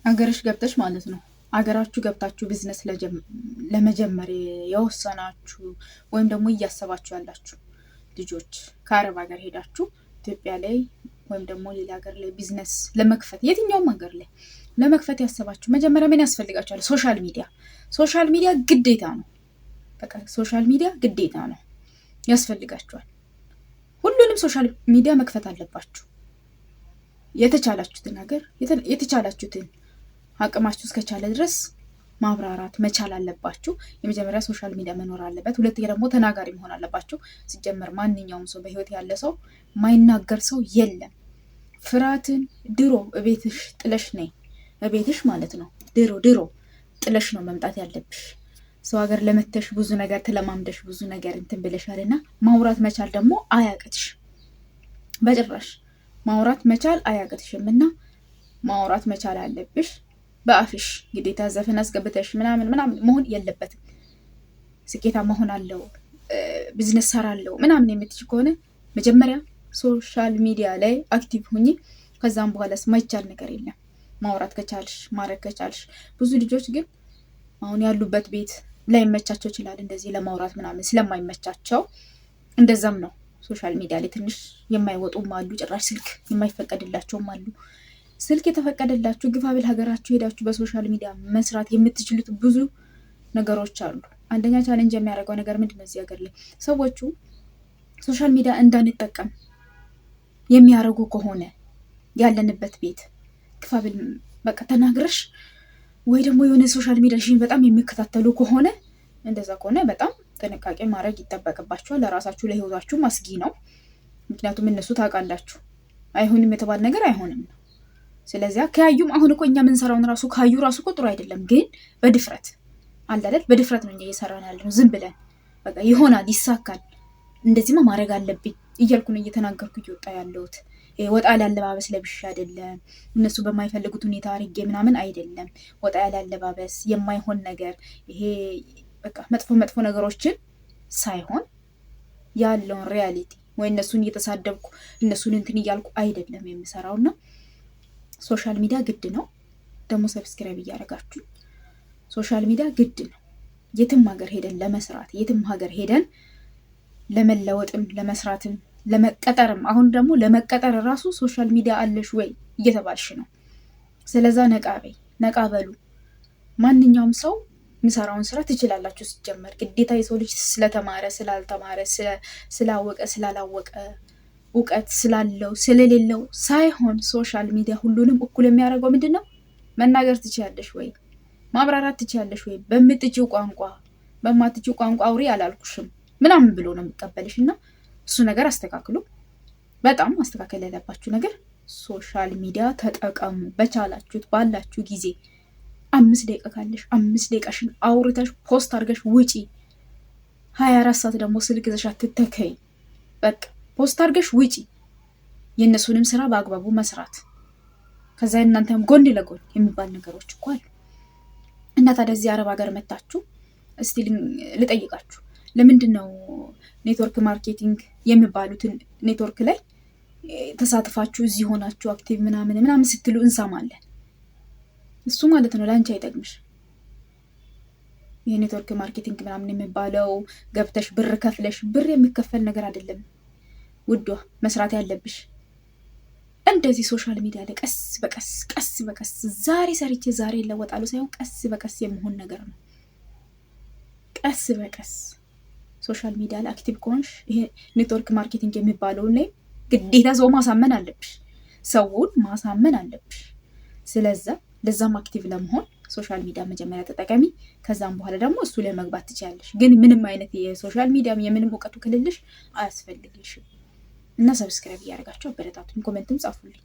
አገርሽ ገብተሽ ማለት ነው። አገራችሁ ገብታችሁ ቢዝነስ ለመጀመር የወሰናችሁ ወይም ደግሞ እያሰባችሁ ያላችሁ ልጆች ከአረብ ሀገር ሄዳችሁ ኢትዮጵያ ላይ ወይም ደግሞ ሌላ ሀገር ላይ ቢዝነስ ለመክፈት የትኛውም ሀገር ላይ ለመክፈት ያሰባችሁ መጀመሪያ ምን ያስፈልጋችኋል? ሶሻል ሚዲያ። ሶሻል ሚዲያ ግዴታ ነው። በቃ ሶሻል ሚዲያ ግዴታ ነው፣ ያስፈልጋችኋል። ሁሉንም ሶሻል ሚዲያ መክፈት አለባችሁ። የተቻላችሁትን ነገር የተቻላችሁትን አቅማችሁ እስከቻለ ድረስ ማብራራት መቻል አለባችሁ። የመጀመሪያ ሶሻል ሚዲያ መኖር አለበት። ሁለተኛ ደግሞ ተናጋሪ መሆን አለባችሁ። ሲጀመር ማንኛውም ሰው በህይወት ያለ ሰው ማይናገር ሰው የለም። ፍርሃትን ድሮ እቤትሽ ጥለሽ ነይ፣ እቤትሽ ማለት ነው። ድሮ ጥለሽ ነው መምጣት ያለብሽ። ሰው ሀገር ለመተሽ ብዙ ነገር ተለማምደሽ ብዙ ነገር እንትን ብለሻልና ማውራት መቻል ደግሞ አያቅትሽ፣ በጭራሽ ማውራት መቻል አያቅትሽም። እና ማውራት መቻል አለብሽ በአፍሽ። ግዴታ ዘፈን አስገብተሽ ምናምን መሆን የለበትም። ስኬታማ ሆናለሁ ቢዝነስ ሰራለሁ ምናምን የምትች ከሆነ መጀመሪያ ሶሻል ሚዲያ ላይ አክቲቭ ሁኚ። ከዛም በኋላስ ማይቻል ነገር የለም። ማውራት ከቻልሽ ማድረግ ከቻልሽ። ብዙ ልጆች ግን አሁን ያሉበት ቤት ላይመቻቸው ይችላል፣ እንደዚህ ለማውራት ምናምን ስለማይመቻቸው እንደዛም ነው። ሶሻል ሚዲያ ላይ ትንሽ የማይወጡም አሉ፣ ጭራሽ ስልክ የማይፈቀድላቸውም አሉ። ስልክ የተፈቀደላችሁ ግፋብል ሀገራችሁ ሄዳችሁ በሶሻል ሚዲያ መስራት የምትችሉት ብዙ ነገሮች አሉ። አንደኛ ቻሌንጅ የሚያደርገው ነገር ምንድነው? እዚህ ሀገር ላይ ሰዎቹ ሶሻል ሚዲያ እንዳንጠቀም የሚያደርጉ ከሆነ ያለንበት ቤት ግፋብል በቃ ተናግረሽ ወይ ደግሞ የሆነ ሶሻል ሚዲያ በጣም የሚከታተሉ ከሆነ እንደዛ ከሆነ በጣም ጥንቃቄ ማድረግ ይጠበቅባችኋል። ለራሳችሁ ለህይወታችሁ አስጊ ነው። ምክንያቱም እነሱ ታውቃላችሁ አይሆንም የተባለ ነገር አይሆንም ነው። ስለዚያ ከያዩም አሁን እኮ እኛ የምንሰራውን ራሱ ካዩ ራሱ እኮ ጥሩ አይደለም። ግን በድፍረት አለ አይደል? በድፍረት ነው እኛ እየሰራን ያለ ነው። ዝም ብለን በቃ ይሆናል ይሳካል እንደዚህማ ማድረግ አለብኝ እያልኩ ነው እየተናገርኩ እየወጣ ያለሁት። ወጣ ያለ አለባበስ ለብሽ አይደለም፣ እነሱ በማይፈልጉት ሁኔታ አርጌ ምናምን አይደለም። ወጣ ያለ አለባበስ የማይሆን ነገር ይሄ በቃ መጥፎ ነገሮችን ሳይሆን ያለውን ሪያሊቲ ወይ እነሱን እየተሳደብኩ እነሱን እንትን እያልኩ አይደለም የምሰራውና ሶሻል ሚዲያ ግድ ነው። ደግሞ ሰብስክራይብ እያደረጋችሁ ሶሻል ሚዲያ ግድ ነው። የትም ሀገር ሄደን ለመስራት የትም ሀገር ሄደን ለመለወጥም ለመስራትም ለመቀጠርም አሁን ደግሞ ለመቀጠር ራሱ ሶሻል ሚዲያ አለሽ ወይ እየተባልሽ ነው። ስለዛ ነቃ በሉ። ማንኛውም ሰው የሚሰራውን ስራ ትችላላችሁ። ሲጀመር ግዴታ የሰው ልጅ ስለተማረ ስላልተማረ ስላወቀ ስላላወቀ እውቀት ስላለው ስለሌለው ሳይሆን ሶሻል ሚዲያ ሁሉንም እኩል የሚያደርገው ምንድን ነው? መናገር ትችያለሽ ወይ፣ ማብራራት ትችያለሽ ወይ፣ በምትችው ቋንቋ በማትችው ቋንቋ አውሪ አላልኩሽም ምናምን ብሎ ነው የሚቀበልሽ። እና እሱ ነገር አስተካክሉ። በጣም ማስተካከል ያለባችሁ ነገር ሶሻል ሚዲያ ተጠቀሙ። በቻላችሁት ባላችሁ ጊዜ 5 ደቂቃ ካለሽ 5 ደቂቃሽን አውርተሽ ፖስት አድርገሽ ውጪ። 24 ሰዓት ደግሞ ስልክ ይዘሽ አትተከይ። በቃ ፖስት አድርገሽ ውጪ። የእነሱንም ስራ በአግባቡ መስራት፣ ከዛ እናንተም ጎን ለጎን የሚባል ነገሮች እኮ አሉ። እና ታዲያ እዚህ አረብ ሀገር መታችሁ እስቲ ልጠይቃችሁ፣ ለምንድን ነው ኔትወርክ ማርኬቲንግ የሚባሉትን ኔትወርክ ላይ ተሳትፋችሁ እዚህ ሆናችሁ አክቲቭ ምናምን ስትሉ እንሰማለን? እሱ ማለት ነው ለአንቺ አይጠቅምሽ። የኔትወርክ ማርኬቲንግ ምናምን የሚባለው ገብተሽ ብር ከፍለሽ ብር የሚከፈል ነገር አይደለም ውዷ። መስራት ያለብሽ እንደዚህ ሶሻል ሚዲያ ላይ ቀስ በቀስ ዛሬ ሰርቼ ዛሬ ይለወጣሉ ሳይሆን ቀስ በቀስ የሚሆን ነገር ነው። ቀስ በቀስ ሶሻል ሚዲያ ላይ አክቲቭ ከሆንሽ ይሄ ኔትወርክ ማርኬቲንግ የሚባለውን ላይ ግዴታ ሰው ማሳመን አለብሽ፣ ሰውን ማሳመን አለብሽ። ስለዛ ለዛም አክቲቭ ለመሆን ሶሻል ሚዲያ መጀመሪያ ተጠቀሚ። ከዛም በኋላ ደግሞ እሱ ላይ መግባት ትችያለሽ። ግን ምንም አይነት የሶሻል ሚዲያ የምንም እውቀቱ ክልልሽ አያስፈልግሽም። እና ሰብስክራይብ እያደረጋችሁ አበረታቱኝ፣ ኮሜንትም ጻፉልኝ።